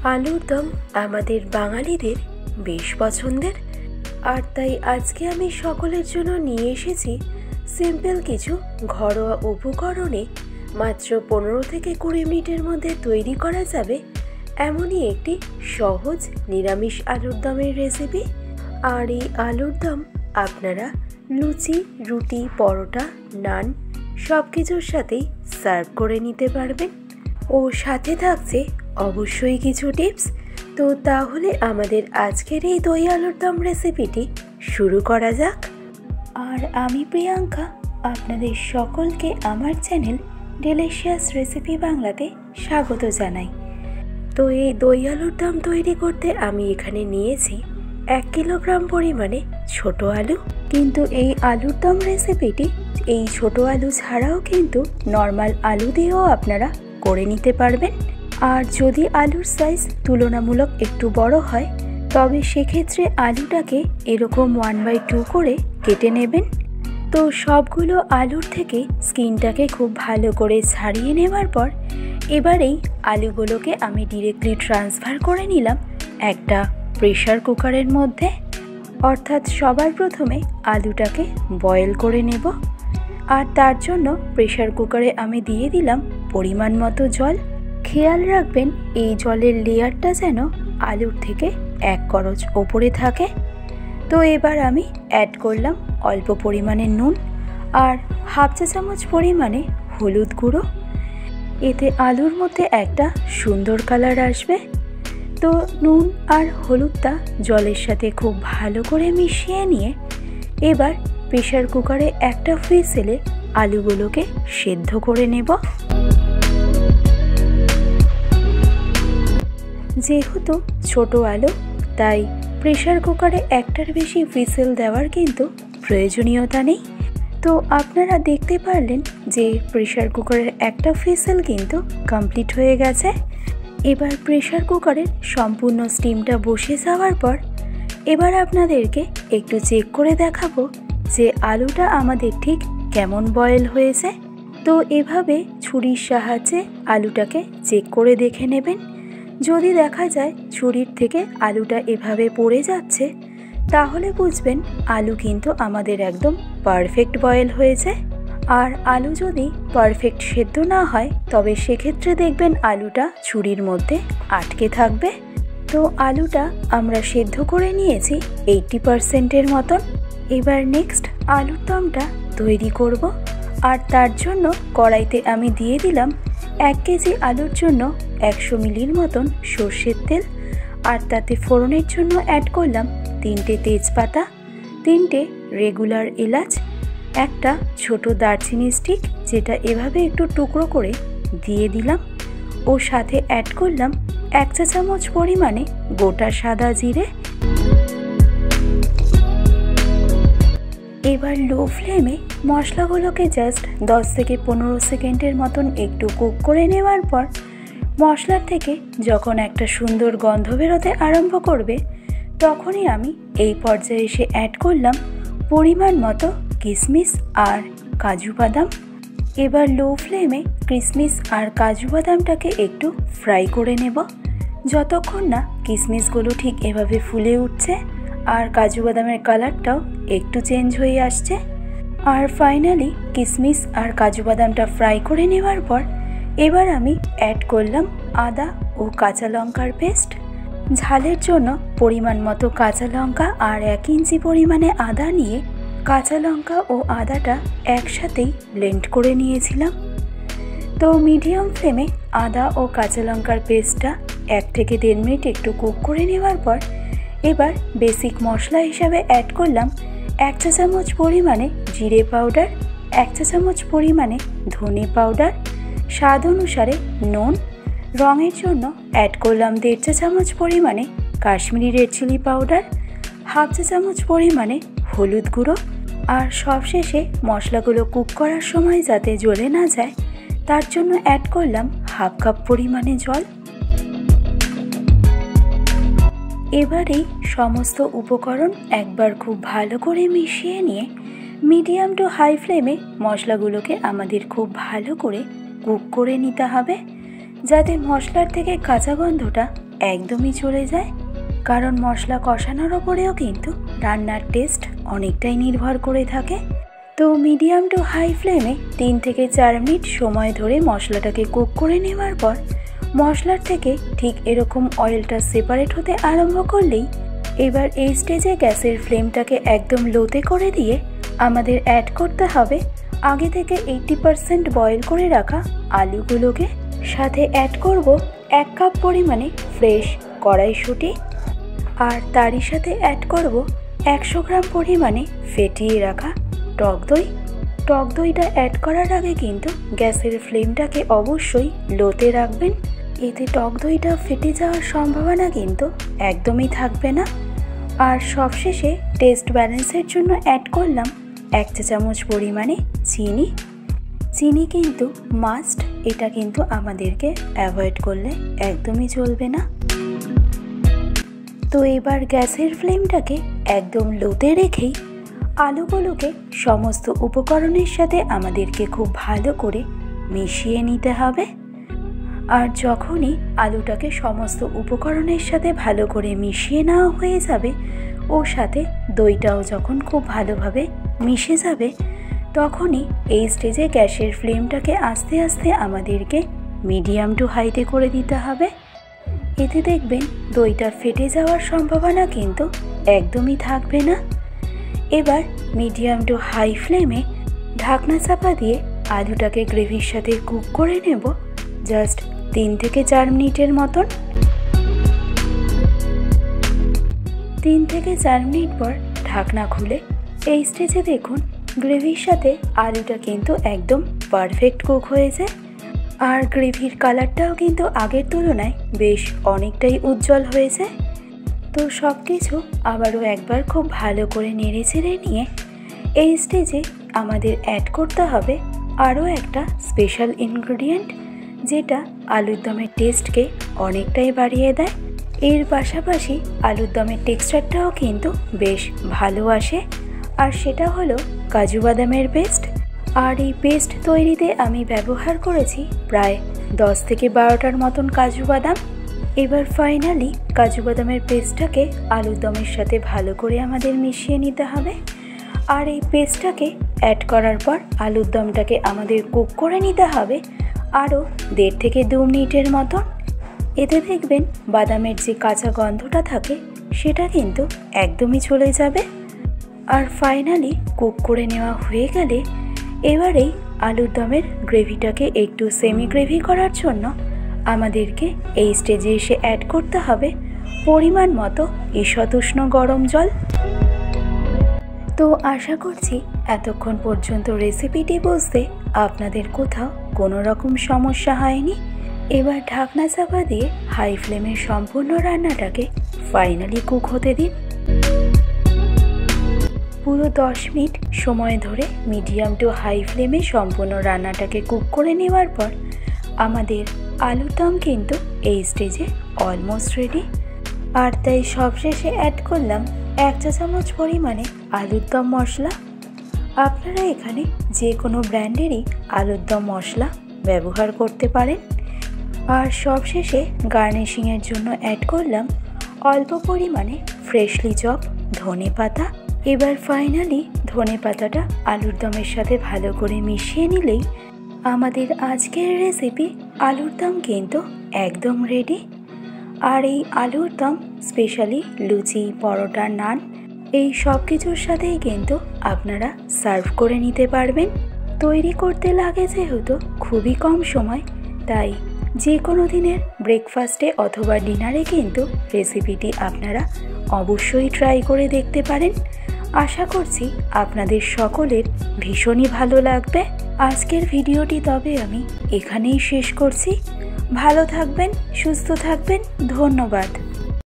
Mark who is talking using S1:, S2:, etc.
S1: আলুর দম আমাদের বাঙালিদের বেশ পছন্দের, আর তাই আজকে আমি সকলের জন্য নিয়ে এসেছি সিম্পল কিছু ঘরোয়া উপকরণে মাত্র 15 থেকে 20 মিনিটের মধ্যে তৈরি করা যাবে এমনই একটি সহজ নিরামিষ আলুর দমের রেসিপি। আর এই আলুর দম আপনারা লুচি, রুটি, পরোটা, নান সব কিছুর সাথেই সার্ভ করে নিতে পারবেন। ও সাথে থাকছে অবশ্যই কিছু টিপস। তো তাহলে আমাদের আজকের এই দই আলুর দম রেসিপিটি শুরু করা যাক। আর আমি প্রিয়াঙ্কা আপনাদের সকলকে আমার চ্যানেল ডেলিশিয়াস রেসিপি বাংলাতে স্বাগত জানাই। তো এই দই আলুর দম তৈরি করতে আমি এখানে নিয়েছি 1 কিলোগ্রাম পরিমাণে ছোট আলু। কিন্তু এই আলুর দম রেসিপিটি এই ছোট আলু ছাড়াও কিন্তু নর্মাল আলু দিয়েও আপনারা করে নিতে পারবেন। আর যদি আলুর সাইজ তুলনামূলক একটু বড় হয় তবে সেক্ষেত্রে আলুটাকে এরকম 1/2 করে কেটে নেবেন। তো সবগুলো আলুর থেকে স্কিনটাকে খুব ভালো করে ছাড়িয়ে নেওয়ার পর এবারেই আলুগুলোকে আমি ডিরেক্টলি ট্রান্সফার করে নিলাম একটা প্রেসার কুকারের মধ্যে। অর্থাৎ সবার প্রথমে আলুটাকে বয়েল করে নেব। আর তার জন্য প্রেসার কুকারে আমি দিয়ে দিলাম পরিমাণ মতো জল। খেয়াল রাখবেন এই জলের লেয়ারটা যেন আলুর থেকে 1 করচ ওপরে থাকে। তো এবার আমি অ্যাড করলাম অল্প পরিমাণে নুন আর হাফ চা চামচ পরিমাণে হলুদ গুঁড়ো। এতে আলুর মধ্যে একটা সুন্দর কালার আসবে। তো নুন আর হলুদটা জলের সাথে খুব ভালো করে মিশিয়ে নিয়ে এবার প্রেসার কুকারে একটা হুইসেলে আলুগুলোকে সেদ্ধ করে নেব। যেহেতু ছোট আলু তাই প্রেসার কুকারে একটার বেশি হুইসেল দেওয়ার কিন্তু প্রয়োজনীয়তা নেই। তো আপনারা দেখতে পারলেন যে প্রেসার কুকারের একটা হুইসেল কিন্তু কমপ্লিট হয়ে গেছে। এবার প্রেসার কুকারের সম্পূর্ণ স্টিমটা বসে যাওয়ার পর এবার আপনাদেরকে একটু চেক করে দেখাবো যে আলুটা আমাদের ঠিক কেমন বয়েল হয়েছে। তো এভাবে ছুরির সাহায্যে আলুটাকে চেক করে দেখে নেবেন। যদি দেখা যায় ছুরির থেকে আলুটা এভাবে পড়ে যাচ্ছে তাহলে বুঝবেন আলু কিন্তু আমাদের একদম পারফেক্ট বয়েল হয়েছে। আর আলু যদি পারফেক্ট সেদ্ধ না হয় তবে সেক্ষেত্রে দেখবেন আলুটা ছুরির মধ্যে আটকে থাকবে। তো আলুটা আমরা সেদ্ধ করে নিয়েছি 80%-এর মতন। এবার নেক্সট আলুর দমটা তৈরি করব। আর তার জন্য কড়াইতে আমি দিয়ে দিলাম 1 কেজি আলুর জন্য 100 মিলির মতন সর্ষের তেল। আর তাতে ফোড়নের জন্য অ্যাড করলাম 3টে তেজপাতা, 3টে রেগুলার এলাচ, একটা ছোট দারচিনি স্টিক যেটা এভাবে একটু টুকরো করে দিয়ে দিলাম। ও সাথে অ্যাড করলাম 1 চা চামচ পরিমাণে গোটা সাদা জিরে। এবার লো ফ্লেমে মশলাগুলোকে জাস্ট 10 থেকে 15 সেকেন্ডের মতন একটু কুক করে নেওয়ার পর মশলার থেকে যখন একটা সুন্দর গন্ধ বেরোতে আরম্ভ করবে তখনই আমি এই পর্যায়ে এসে অ্যাড করলাম পরিমাণ মতো কিশমিশ আর কাজু বাদাম। এবার লো ফ্লেমে কিশমিশ আর কাজু বাদামটাকে একটু ফ্রাই করে নেব যতক্ষণ না কিশমিশগুলো ঠিক এভাবে ফুলে উঠছে আর কাজু বাদামের কালারটাও একটু চেঞ্জ হয়ে আসছে। আর ফাইনালি কিশমিশ আর কাজু বাদামটা ফ্রাই করে নেওয়ার পর এবার আমি অ্যাড করলাম আদা ও কাঁচা লঙ্কার পেস্ট। ঝালের জন্য পরিমাণ মতো কাঁচা লঙ্কা আর 1 ইঞ্চি পরিমাণে আদা নিয়ে কাঁচা লঙ্কা ও আদাটা একসাথেই ব্লেন্ড করে নিয়েছিলাম। তো মিডিয়াম ফ্লেমে আদা ও কাঁচা লঙ্কার পেস্টটা 1 থেকে 1.5 মিনিট একটু কুক করে নেওয়ার পর এবার বেসিক মশলা হিসাবে অ্যাড করলাম 1 চা চামচ পরিমাণে জিরে পাউডার, 1 চা চামচ পরিমাণে ধনে পাউডার, স্বাদ অনুসারে নুন, রঙের জন্য অ্যাড করলাম 1.5 চা চামচ পরিমাণে Kashmiri red chilli powder, half চা চামচ পরিমাণে হলুদ গুঁড়ো। আর সবশেষে মশলাগুলো কুক করার সময় যাতে জ্বলে না যায় তার জন্য অ্যাড করলাম হাফ কাপ পরিমাণে জল। এবারেই সমস্ত উপকরণ একবার খুব ভালো করে মিশিয়ে নিয়ে মিডিয়াম টু হাই ফ্লেমে মশলাগুলোকে আমাদের খুব ভালো করে কুক করে নিতে হবে যাতে মশলার থেকে কাঁচা গন্ধটা একদমই চলে যায়, কারণ মশলা কষানোর ওপরেও কিন্তু রান্নার টেস্ট অনেকটাই নির্ভর করে থাকে। তো মিডিয়াম টু হাই ফ্লেমে 3 থেকে 4 মিনিট সময় ধরে মশলাটাকে কুক করে নেওয়ার পর মশলার থেকে ঠিক এরকম অয়েলটা সেপারেট হতে আরম্ভ করলেই এবার এই স্টেজে গ্যাসের ফ্লেমটাকে একদম লোতে করে দিয়ে আমাদের অ্যাড করতে হবে আগে থেকে 80% বয়েল করে রাখা আলুগুলোকে। সাথে অ্যাড করব 1 কাপ পরিমাণে ফ্রেশ কড়াইশুঁটি, আর তারই সাথে অ্যাড করব 100 গ্রাম পরিমাণে ফেটিয়ে রাখা টক দই। টক দইটা অ্যাড করার আগে কিন্তু গ্যাসের ফ্লেমটাকে অবশ্যই লোতে রাখবেন, এতে টক দইটা ফেটে যাওয়ার সম্ভাবনা কিন্তু একদমই থাকবে না। আর সবশেষে টেস্ট ব্যালেন্সের জন্য অ্যাড করলাম 1 চা চামচ পরিমাণে চিনি। চিনি কিন্তু মাস্ট, এটা কিন্তু আমাদেরকে অ্যাভয়েড করলে একদমই চলবে না। তো এবার গ্যাসের ফ্লেমটাকে একদম লোতে রেখেই আলুগুলোকে সমস্ত উপকরণের সাথে আমাদেরকে খুব ভালো করে মিশিয়ে নিতে হবে। আর যখনই আলুটাকে সমস্ত উপকরণের সাথে ভালো করে মিশিয়ে নেওয়া হয়ে যাবে, ওর সাথে দইটাও যখন খুব ভালোভাবে মিশে যাবে, তখনই এই স্টেজে গ্যাসের ফ্লেমটাকে আস্তে আস্তে আমাদেরকে মিডিয়াম টু হাইতে করে দিতে হবে। এতে দেখবেন দইটা ফেটে যাওয়ার সম্ভাবনা কিন্তু একদমই থাকবে না। এবার মিডিয়াম টু হাই ফ্লেমে ঢাকনা চাপা দিয়ে আলুটাকে গ্রেভির সাথে কুক করে নেব জাস্ট 3 থেকে 4 মিনিটের মতন। 3 থেকে 4 মিনিট পর ঢাকনা খুলে এই স্টেজে দেখুন গ্রেভির সাথে আলুটা কিন্তু একদম পারফেক্ট কুক হয়েছে, আর গ্রেভির কালারটাও কিন্তু আগের তুলনায় বেশ অনেকটাই উজ্জ্বল হয়েছে। তো সব কিছু আবারও একবার খুব ভালো করে নেড়ে চেড়ে নিয়ে এই স্টেজে আমাদের অ্যাড করতে হবে আরও একটা স্পেশাল ইনগ্রেডিয়েন্ট, যেটা আলুর দমের টেস্টকে অনেকটাই বাড়িয়ে দেয়। এর পাশাপাশি আলুর দমের টেক্সচারটাও কিন্তু বেশ ভালো আসে, আর সেটা হলো কাজু বাদামের পেস্ট। আর এই পেস্ট তৈরিতে আমি ব্যবহার করেছি প্রায় 10 থেকে 12টার মতন কাজু বাদাম। এবার ফাইনালি কাজু বাদামের পেস্টটাকে আলুর দমের সাথে ভালো করে আমাদের মিশিয়ে নিতে হবে। আর এই পেস্টটাকে অ্যাড করার পর আলুর দমটাকে আমাদের কুক করে নিতে হবে আরও 1.5 থেকে 2 মিনিটের মতন। এতে দেখবেন বাদামের যে কাঁচা গন্ধটা থাকে সেটা কিন্তু একদমই চলে যাবে। আর ফাইনালি কুক করে নেওয়া হয়ে গেলে এবারেই আলুর দমের গ্রেভিটাকে একটু সেমি গ্রেভি করার জন্য আমাদেরকে এই স্টেজে এসে অ্যাড করতে হবে পরিমাণ মতো ঈষৎ উষ্ণ গরম জল। তো আশা করছি এতক্ষণ পর্যন্ত রেসিপিটি বুঝতে আপনাদের কোথাও কোনো রকম সমস্যা হয়নি। এবার ঢাকনা চাপা দিয়ে হাই ফ্লেমে সম্পূর্ণ রান্নাটাকে ফাইনালি কুক হতে দিন। পুরো 10 মিনিট সময় ধরে মিডিয়াম টু হাই ফ্লেমে সম্পূর্ণ রান্নাটাকে কুক করে নেওয়ার পর আমাদের আলুর দম কিন্তু এই স্টেজে অলমোস্ট রেডি। আর তাই সবশেষে অ্যাড করলাম 1 চা চামচ পরিমাণে আলুর দম মশলা। আপনারা এখানে যে কোনো ব্র্যান্ডেরই আলুর দম মশলা ব্যবহার করতে পারেন। আর সবশেষে গার্নিশিংয়ের জন্য অ্যাড করলাম অল্প পরিমাণে ফ্রেশলি চপ ধনে পাতা। এবার ফাইনালি ধনে পাতাটা আলুর দমের সাথে ভালো করে মিশিয়ে নিলেই আমাদের আজকের রেসিপি আলুর দম কিন্তু একদম রেডি। আর এই আলুর দম স্পেশালি লুচি, পরোটা, নান এই সব কিছুর সাথেই কিন্তু আপনারা সার্ভ করে নিতে পারবেন। তৈরি করতে লাগে যেহেতু খুবই কম সময়, তাই যে কোনো দিনের ব্রেকফাস্টে অথবা ডিনারে কিন্তু রেসিপিটি আপনারা অবশ্যই ট্রাই করে দেখতে পারেন। আশা করছি আপনাদের সকলের ভীষণই ভালো লাগবে। আজকের ভিডিওটি তবে আমি এখানেই শেষ করছি। ভালো থাকবেন, সুস্থ থাকবেন, ধন্যবাদ।